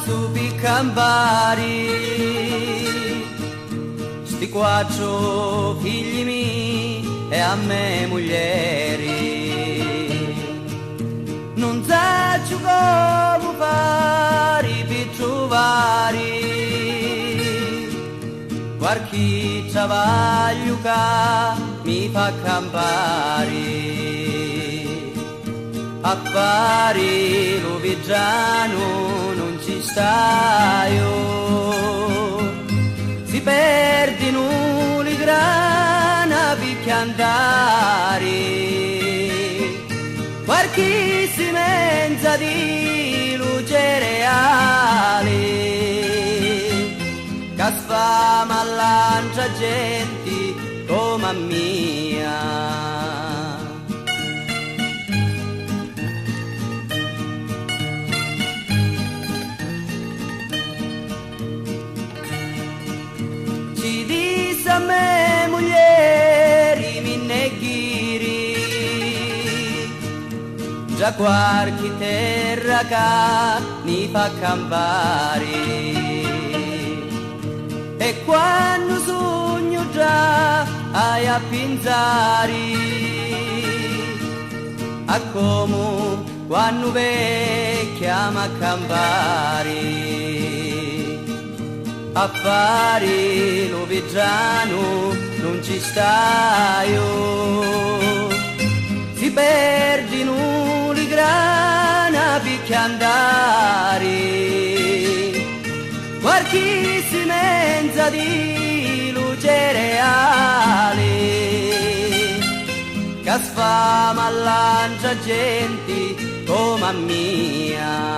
su piccambari, sti quattro figli miei e a me moglieri. Non saggio come fare per trovare qualche travaglio che mi fa campare. A pari lo vigiano non ci staio, si perdono le grana per andare, qualche semenza di luce reale, che sfama lancia gente come a mia. Ci disse a me moglieri mi neghiri, già qualche terra che mi fa campare, e quando sogno già ai a pensare a come quando vecchia ma campare. A fare lo vigiano non ci staio, si perdono le grana per andare, qualche semenza di luce reale, che sfama lancia gente come a mia.